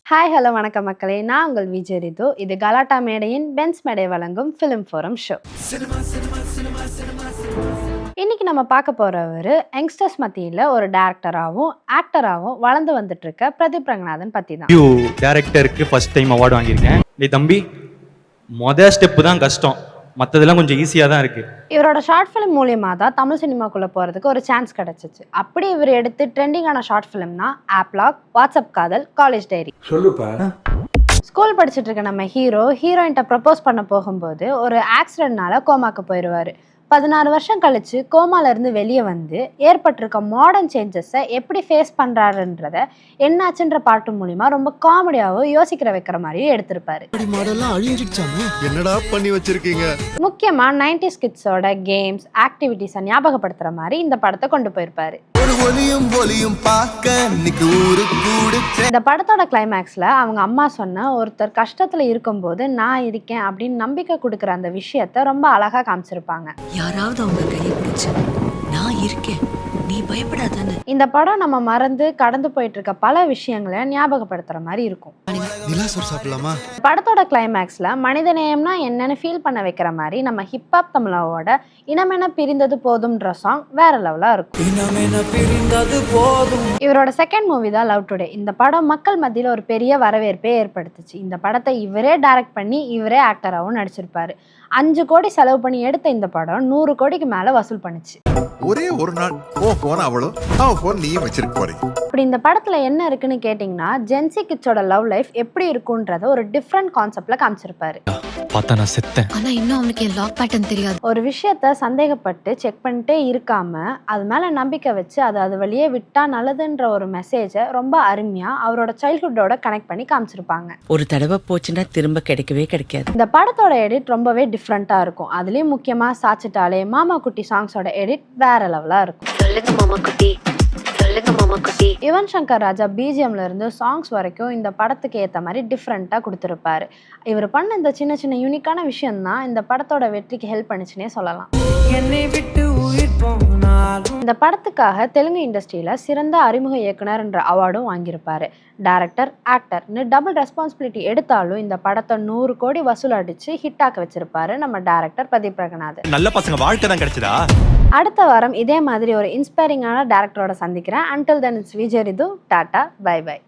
Hi hello வணக்கம் மக்களே, நான் உங்கள் விஜய் ரிது. இது கலாட்டா மேடையின் பென்ஸ் மேடை வழங்கும் ஃபிலிம் ஃபோரம் ஷோ. இன்னைக்கு நம்ம பார்க்க போறவர் யங்ஸ்டர்ஸ் மத்தியில் ஒரு டேரக்டராகவும் ஆக்டராகவும் வளர்ந்து வந்துட்டு இருக்க பிரதீப் ரங்கநாதன் பற்றி தான். டேரக்டருக்கு ஃபர்ஸ்ட் டைம் அவார்டு வாங்கியிருக்கேன். தம்பி ஸ்டெப்பு தான் கஷ்டம், மற்றதெல்லாம் கொஞ்சம் ஈஸியாக தான் இருக்குது. இவரோட ஷார்ட் ஃபிலிம் மூலியமாக தான் தமிழ் சினிமாக்குள்ளே போகிறதுக்கு ஒரு சான்ஸ் கிடச்சிச்சு. அப்படி இவர் எடுத்து ட்ரெண்டிங்கான ஷார்ட் ஃபிலிம் தான் ஆப்லாக், வாட்ஸ்அப் காதல், காலேஜ் டைரி. சொல்லுப்பா. ஸ்கூல் படிச்சுட்டு இருக்க நம்ம ஹீரோயின்ட்ட ப்ரப்போஸ் பண்ண போகும்போது ஒரு ஆக்சிடென்ட்னால கோமாக்கு போயிடுவார். 16 வருஷம் கழிச்சு கோமால இருந்து வெளியே வந்து ஏற்பட்டிருக்க மாடர்ன் சேஞ்சஸை எப்படி ஃபேஸ் பண்றாருன்றத என்னாச்சுன்ற பாட்டு மூலியமா ரொம்ப காமெடியாகவும் யோசிக்கிற வைக்கிற மாதிரியும் எடுத்திருப்பாரு. என்னடா பண்ணி வச்சிருக்கீங்க? முக்கியமா 90s கிட்ஸோட கேம்ஸ் ஆக்டிவிட்டிஸை ஞாபகப்படுத்துற மாதிரி இந்த படத்தை கொண்டு போயிருப்பாரு. இந்த படத்தோட கிளைமேக்ஸ்ல அவங்க அம்மா சொன்ன ஒருத்தர் கஷ்டத்துல இருக்கும்போது நான் இருக்கேன் அப்படின்னு நம்பிக்கை கொடுக்குற அந்த விஷயத்த ரொம்ப அழகா காமிச்சிருப்பாங்க. யாராவது அவங்க கையை பிடிச்சு நான் இருக்கேன், நீ பயப்படாதானே. இந்த படம் நம்ம மறந்து கடந்து போயிட்டு இருக்க பல விஷயங்களை ஞாபகப்படுத்துற மாதிரி இருக்கும். படத்தோட கிளைமேக்ஸ்ல மனிதநேயம்னா என்னன்னு ஃபீல் பண்ண வைக்கிற மாதிரி நம்ம ஹிப்ஹாப் தமிழாவோட இனமென பிரிந்தது போதும்ன்ற சாங் வேற லெவலா இருக்கும். இவரோட செகண்ட் மூவி தான் லவ் டுடே. இந்த படம் மக்கள் மத்தியில் ஒரு பெரிய வரவேற்பை ஏற்படுத்துச்சு. இந்த படத்தை இவரே டைரக்ட் பண்ணி இவரே ஆக்டராகவும் நடிச்சிருப்பாரு. 5 கோடி செலவு பண்ணி எடுத்த இந்த படம் 100 கோடிக்கு மேல வசூல் பண்ணுச்சு. ஒரே ஒரு நாள் இப்படி இந்த படத்துல என்ன இருக்குன்னு கேட்டீங்கன்னா, ஜென்சி கிட்ஸோட லவ் லைஃப் எப்படி இருக்குன்றத ஒரு டிஃப்ரெண்ட் கான்செப்ட்ல காமிச்சிருப்பாரு. ஆனா இன்னும் அவனுக்கு என் லாக் பேட்டர்ன் தெரியாது. ஒரு விஷயத்த சந்தேகப்பட்டு செக் பண்ணிட்டே இருக்காம அது மேல நம்பிக்கை வச்சு அது வழியே விட்டா நல்லதுன்ற ஒரு மெசேஜை ரொம்ப அருமையா அவரோட சைல்ட்ஹுட்டோட கனெக்ட் பண்ணி காமிச்சிருப்பாங்க. ஒரு தடவை போச்சுன்னா திரும்ப கிடைக்கவே கிடைக்காது. இந்த படத்தோட எடிட் ரொம்பவே டிஃப்ரெண்டா இருக்கும். அதுலயும் முக்கியமா சாச்சிட்டாலே மாமா குட்டி சாங்ஸோட எடிட் வேற லெவலா இருக்கும். சொல்லுங்க மாமா குட்டி, சொல்லுங்க மாமா குட்டி. யுவன் சங்கர் ராஜா பிஜிஎம்ல இருந்து சாங்ஸ் வரைக்கும் இந்த படத்துக்கு ஏற்ற மாதிரி டிஃப்ரெண்ட்டாக கொடுத்துருப்பாரு. இவர் பண்ண இந்த சின்ன சின்ன யூனிக்கான விஷயம் தான் இந்த படத்தோட வெற்றிக்கு ஹெல்ப் பண்ணுச்சுன்னே சொல்லலாம். இந்த படத்துக்காக தெலுங்கு இண்டஸ்ட்ரியில சிறந்த அறிமுக இயக்குனர் என்ற அவார்டும் வாங்கியிருப்பாரு. டைரக்டர் ஆக்டர்னு டபுள் ரெஸ்பான்சிபிலிட்டி எடுத்தாலும் இந்த படத்தை 100 கோடி வசூல் அடிச்சு ஹிட்டாக்க வச்சிருப்பாரு நம்ம டைரக்டர் பிரதீப் ரங்கநாதன். நல்ல பசங்க வாழ்க்கை தான் கிடைச்சதா. அடுத்த வாரம் இதே மாதிரி ஒரு இன்ஸ்பைரிங்கான டைரக்டரோட சந்திக்கிறேன். Until then, it's Vijay Ritu. Tata, bye by.